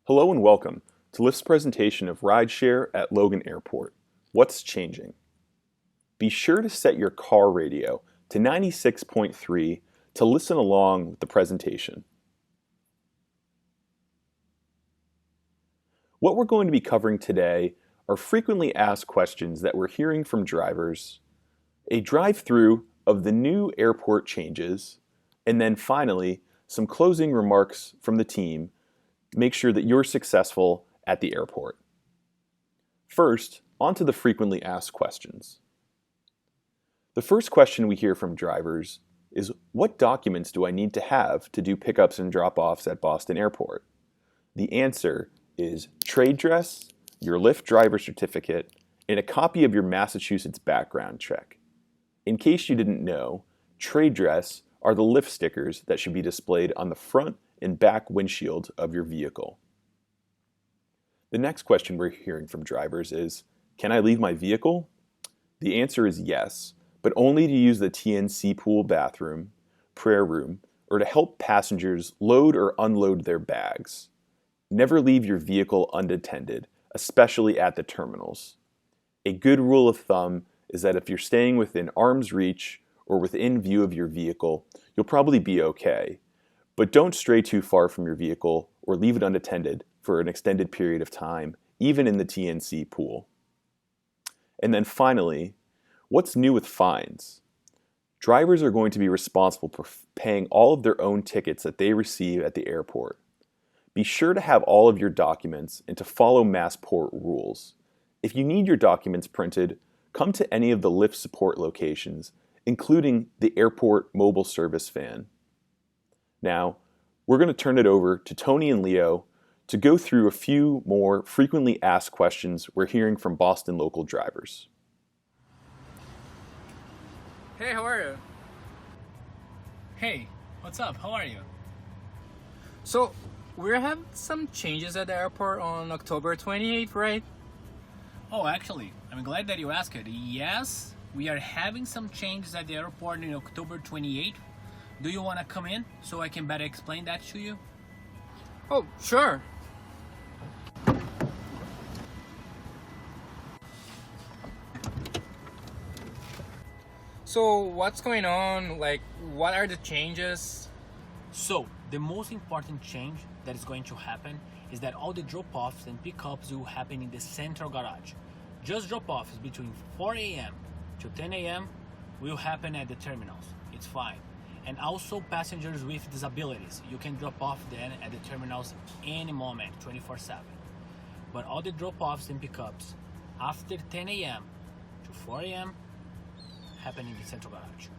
Hello and welcome to Lyft's presentation of Rideshare at Logan Airport. What's changing? Be sure to set your car radio to 96.3 to listen along with the presentation. What we're going to be covering today are frequently asked questions that we're hearing from drivers, a drive-through of the new airport changes, and then finally, some closing remarks from the team to make sure that you're successful at the airport. First, on to the frequently asked questions. The first question we hear from drivers is, what documents do I need to have to do pickups and drop-offs at Boston Airport? The answer is trade dress, your Lyft driver certificate, and a copy of your Massachusetts background check. In case you didn't know, trade dress are the Lyft stickers that should be displayed on the front and back windshield of your vehicle. The next question we're hearing from drivers is, can I leave my vehicle? The answer is yes, but only to use the TNC pool bathroom, prayer room, or to help passengers load or unload their bags. Never leave your vehicle unattended, especially at the terminals. A good rule of thumb is that if you're staying within arm's reach or within view of your vehicle, you'll probably be okay. But don't stray too far from your vehicle or leave it unattended for an extended period of time, even in the TNC pool. And then finally, what's new with fines? Drivers are going to be responsible for paying all of their own tickets that they receive at the airport. Be sure to have all of your documents and to follow Massport rules. If you need your documents printed, come to any of the Lyft support locations, including the airport mobile service van. Now, we're going to turn it over to Tony and Leo to go through a few more frequently asked questions we're hearing from Boston local drivers. Hey, how are you? Hey, what's up? How are you? So, we're having some changes at the airport on October 28th, right? Oh, actually, I'm glad that you asked it. Yes, we are having some changes at the airport in October 28th. Do you want to come in so I can better explain that to you? Oh, sure. So, what's going on? Like, what are the changes? So, the most important change that is going to happen is that all the drop-offs and pickups will happen in the central garage. Just drop-offs between 4 a.m. to 10 a.m. will happen at the terminals. It's fine. And also passengers with disabilities. You can drop off then at the terminals any moment, 24/7. But all the drop-offs and pickups after 10 a.m. to 4 a.m. happen in the central garage.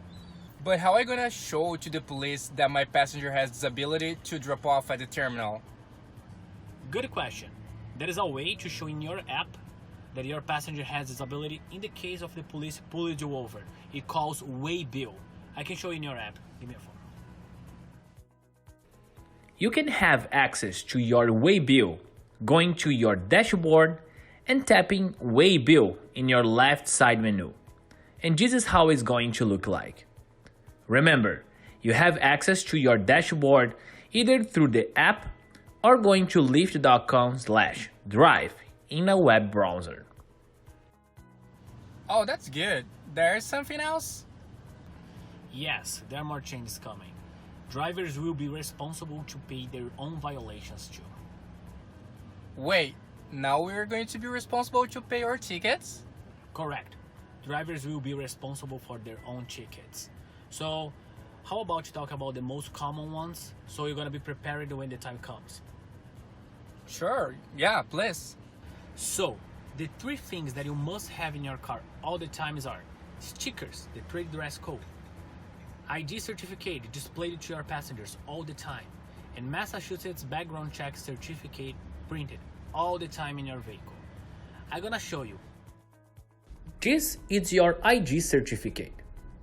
But how am I gonna show to the police that my passenger has disability to drop off at the terminal? Good question. There is a way to show in your app that your passenger has disability in the case of the police pulling you over. It calls Waybill. I can show you in your app. Give me a phone. You can have access to your Waybill going to your dashboard and tapping Waybill in your left side menu. And this is how it's going to look like. Remember, you have access to your dashboard either through the app or going to lyft.com/drive in a web browser. Oh, that's good. There's something else? Yes, there are more changes coming. Drivers will be responsible to pay their own violations too. Wait, now we're going to be responsible to pay our tickets? Correct. Drivers will be responsible for their own tickets. So, how about you talk about the most common ones so you're going to be prepared when the time comes? Sure, yeah, please. So, the three things that you must have in your car all the time are stickers, the trade dress code, ID certificate displayed to your passengers all the time, and Massachusetts background check certificate printed all the time in your vehicle. I'm gonna show you. This is your ID certificate.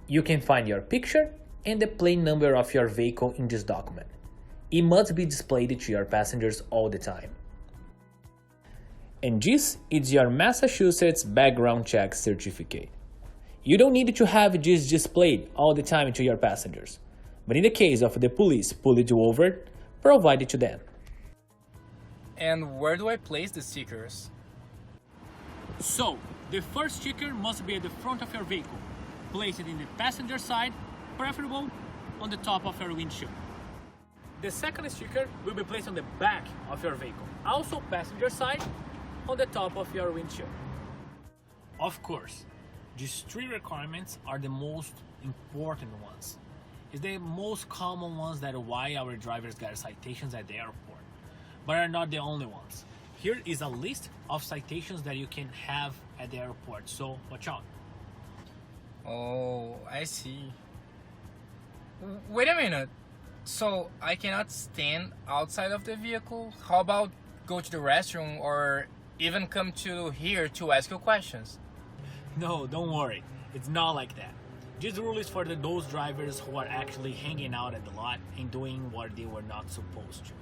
You can find your picture and the plate number of your vehicle in this document. It must be displayed to your passengers all the time. And this is your Massachusetts background check certificate. You don't need to have this displayed all the time to your passengers, but in the case of the police pulling you over, provide it to them. And where do I place the stickers? So, the first sticker must be at the front of your vehicle. Place it in the passenger side, preferable on the top of your windshield. The second sticker will be placed on the back of your vehicle, also passenger side, on the top of your windshield. Of course, these three requirements are the most important ones. It's the most common ones that why our drivers get citations at the airport, but are not the only ones. Here is a list of citations that you can have at the airport, so watch out. Oh, I see. Wait a minute. So I cannot stand outside of the vehicle? How about go to the restroom or even come to here to ask you questions? No, don't worry. It's not like that. This rule is for those drivers who are actually hanging out at the lot and doing what they were not supposed to.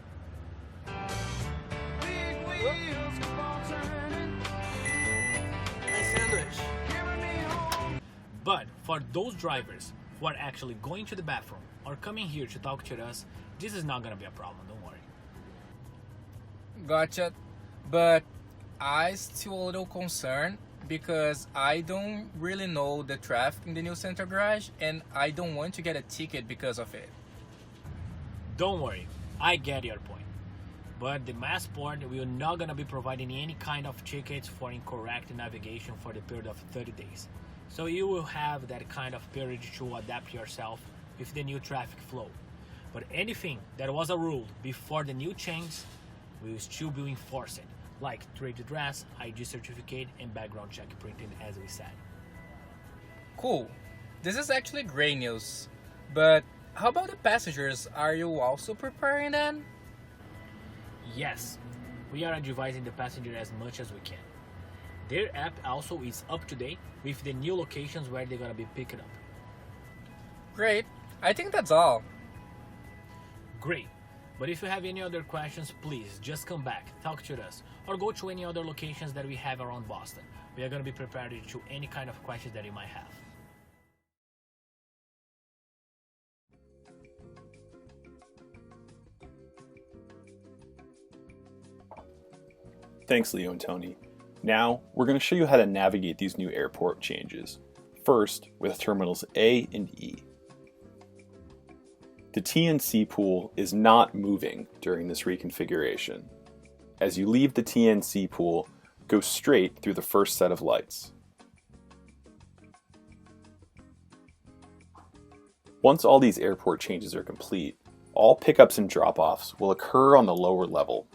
But for those drivers who are actually going to the bathroom or coming here to talk to us, this is not gonna be a problem, don't worry. Gotcha. But I still a little concerned because I don't really know the traffic in the new center garage and I don't want to get a ticket because of it. Don't worry, I get your point. But the Massport will not gonna be providing any kind of tickets for incorrect navigation for the period of 30 days. So you will have that kind of period to adapt yourself with the new traffic flow. But anything that was a rule before the new change will still be enforced, like trade address, ID certificate, and background check printing, as we said. Cool. This is actually great news. But how about the passengers? Are you also preparing them? Yes, we are advising the passenger as much as we can. Their app also is up to date with the new locations where they're gonna be picking up. Great. I think that's all. Great. But if you have any other questions, please just come back, talk to us, or go to any other locations that we have around Boston. We are going to be prepared to any kind of questions that you might have. Thanks, Leo and Tony. Now, we're going to show you how to navigate these new airport changes. First, with terminals A and E. The TNC pool is not moving during this reconfiguration. As you leave the TNC pool, go straight through the first set of lights. Once all these airport changes are complete, all pickups and drop-offs will occur on the lower level.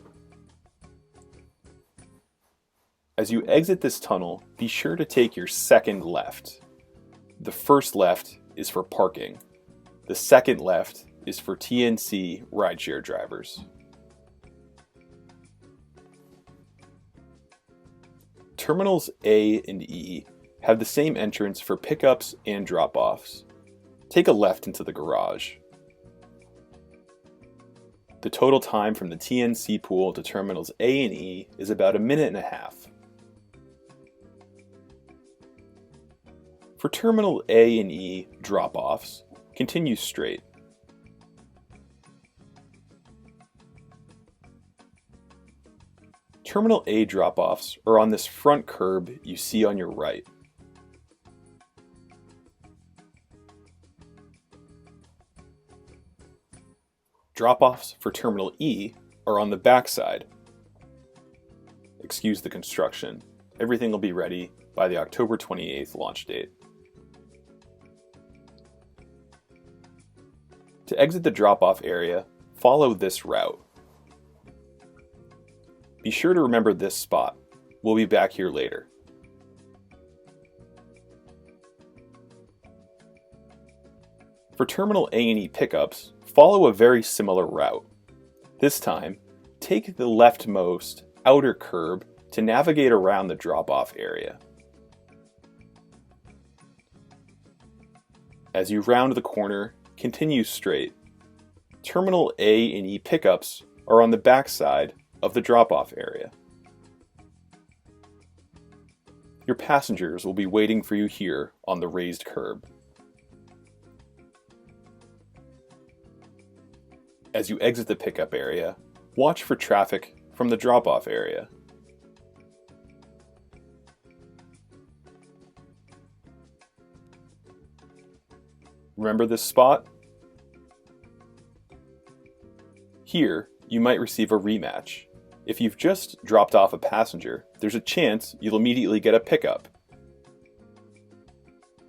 As you exit this tunnel, be sure to take your second left. The first left is for parking. The second left is for TNC rideshare drivers. Terminals A and E have the same entrance for pickups and drop-offs. Take a left into the garage. The total time from the TNC pool to terminals A and E is about 1.5 minutes. For terminal A and E drop-offs, continue straight. Terminal A drop-offs are on this front curb you see on your right. Drop-offs for Terminal E are on the back side. Excuse the construction. Everything will be ready by the October 28th launch date. To exit the drop-off area, follow this route. Be sure to remember this spot. We'll be back here later. For Terminal A and E pickups, follow a very similar route. This time, take the leftmost outer curb to navigate around the drop-off area. As you round the corner, continue straight. Terminal A and E pickups are on the back side of the drop-off area. Your passengers will be waiting for you here on the raised curb. As you exit the pickup area, watch for traffic from the drop-off area. Remember this spot? Here, you might receive a rematch. If you've just dropped off a passenger, there's a chance you'll immediately get a pickup.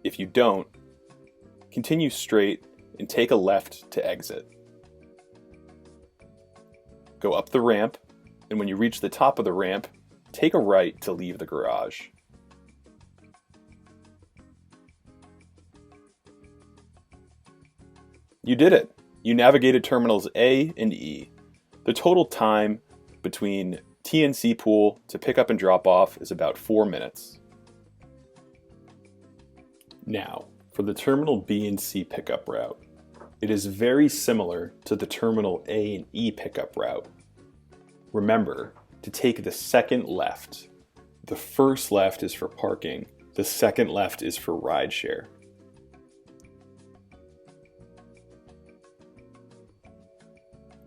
If you don't, continue straight and take a left to exit. Go up the ramp, and when you reach the top of the ramp, take a right to leave the garage. You did it! You navigated terminals A and E. The total time between TNC pool to pick up and drop off is about 4 minutes. Now, for the terminal B and C pickup route. It is very similar to the terminal A and E pickup route. Remember to take the second left. The first left is for parking. The second left is for rideshare.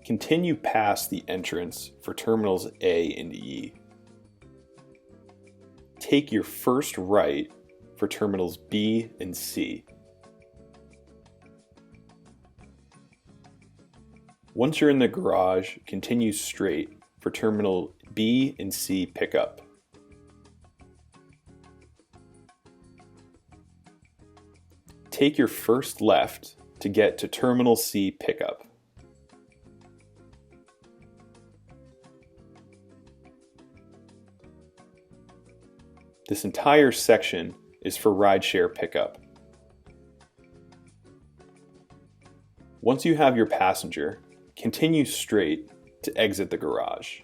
Continue past the entrance for terminals A and E. Take your first right for terminals B and C. Once you're in the garage, continue straight for terminal B and C pickup. Take your first left to get to terminal C pickup. This entire section is for rideshare pickup. Once you have your passenger, continue straight to exit the garage.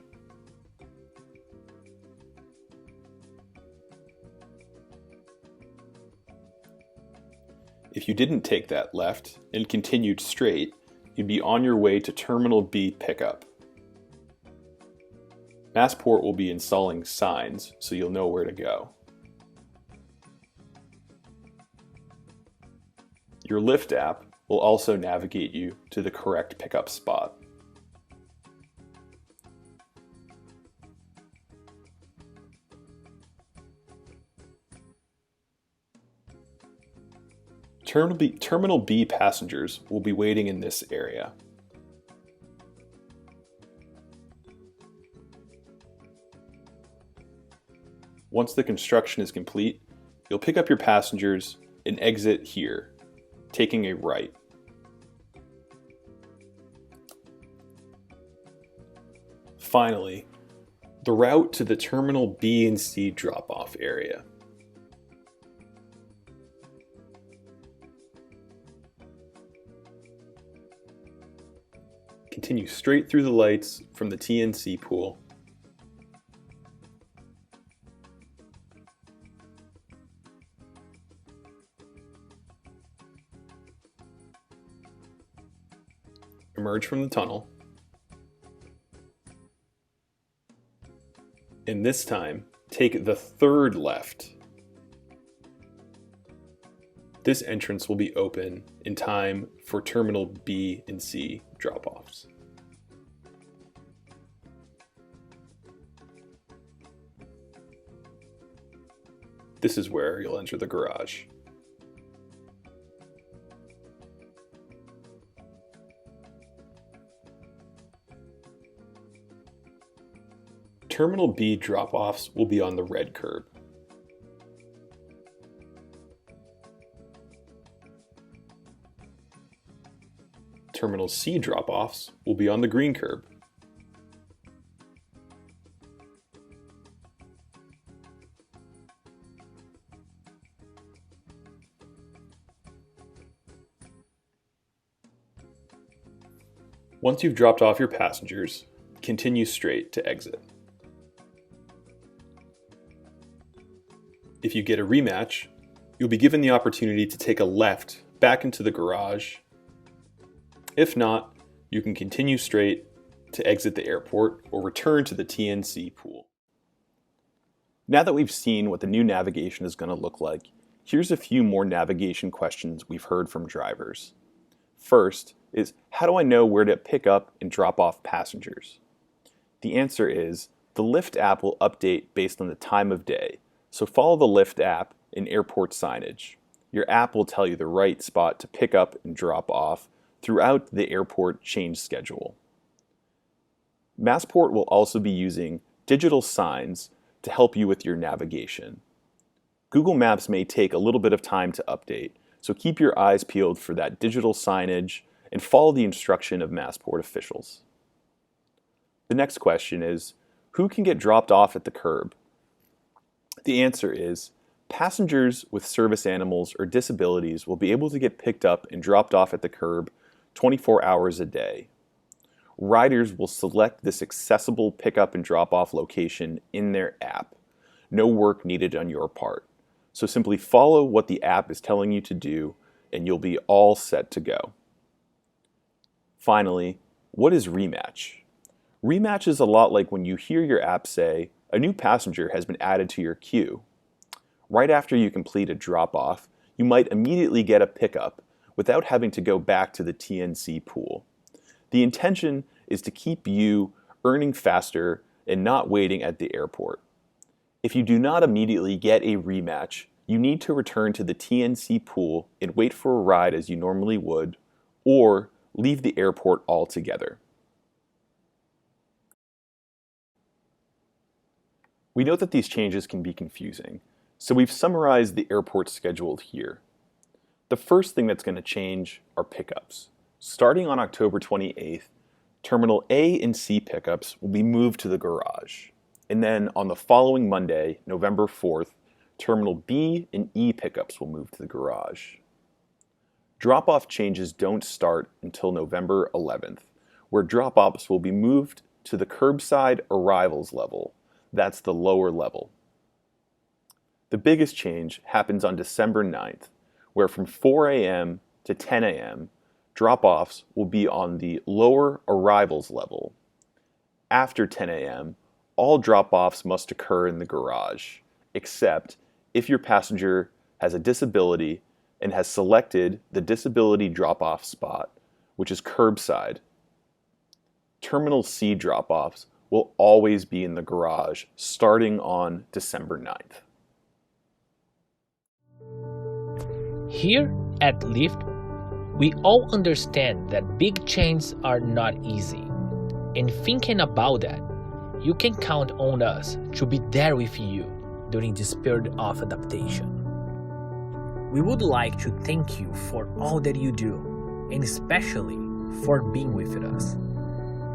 If you didn't take that left and continued straight, you'd be on your way to Terminal B pickup. Massport will be installing signs so you'll know where to go. Your Lyft app will also navigate you to the correct pickup spot. Terminal B passengers will be waiting in this area. Once the construction is complete, you'll pick up your passengers and exit here, taking a right. Finally, the route to the Terminal B and C drop-off area. Continue straight through the lights from the TNC pool. Emerge from the tunnel. And this time, take the third left. This entrance will be open in time for Terminal B and C drop-offs. This is where you'll enter the garage. Terminal B drop-offs will be on the red curb. Terminal C drop-offs will be on the green curb. Once you've dropped off your passengers, continue straight to exit. If you get a rematch, you'll be given the opportunity to take a left back into the garage. If not, you can continue straight to exit the airport or return to the TNC pool. Now that we've seen what the new navigation is going to look like, here's a few more navigation questions we've heard from drivers. First is, how do I know where to pick up and drop off passengers? The answer is the Lyft app will update based on the time of day, so follow the Lyft app in airport signage. Your app will tell you the right spot to pick up and drop off throughout the airport change schedule. Massport will also be using digital signs to help you with your navigation. Google Maps may take a little bit of time to update, so keep your eyes peeled for that digital signage and follow the instruction of Massport officials. The next question is, who can get dropped off at the curb? The answer is, passengers with service animals or disabilities will be able to get picked up and dropped off at the curb 24 hours a day. Riders will select this accessible pickup and drop-off location in their app. No work needed on your part. So simply follow what the app is telling you to do, and you'll be all set to go. Finally, what is rematch? Rematch is a lot like when you hear your app say, a new passenger has been added to your queue. Right after you complete a drop-off, you might immediately get a pickup without having to go back to the TNC pool. The intention is to keep you earning faster and not waiting at the airport. If you do not immediately get a rematch, you need to return to the TNC pool and wait for a ride as you normally would, or leave the airport altogether. We know that these changes can be confusing, so we've summarized the airport schedule here. The first thing that's going to change are pickups. Starting on October 28th, Terminal A and C pickups will be moved to the garage. And then on the following Monday, November 4th, Terminal B and E pickups will move to the garage. Drop-off changes don't start until November 11th, where drop-offs will be moved to the curbside arrivals level. That's the lower level. The biggest change happens on December 9th, where from 4 a.m. to 10 a.m., drop-offs will be on the lower arrivals level. After 10 a.m., all drop-offs must occur in the garage, except if your passenger has a disability and has selected the disability drop-off spot, which is curbside. Terminal C drop-offs will always be in the garage starting on December 9th. Here at Lyft, we all understand that big changes are not easy. And thinking about that, you can count on us to be there with you during this period of adaptation. We would like to thank you for all that you do, and especially for being with us.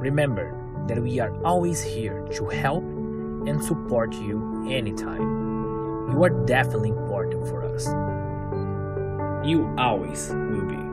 Remember that we are always here to help and support you anytime. You are definitely important for us. You always will be.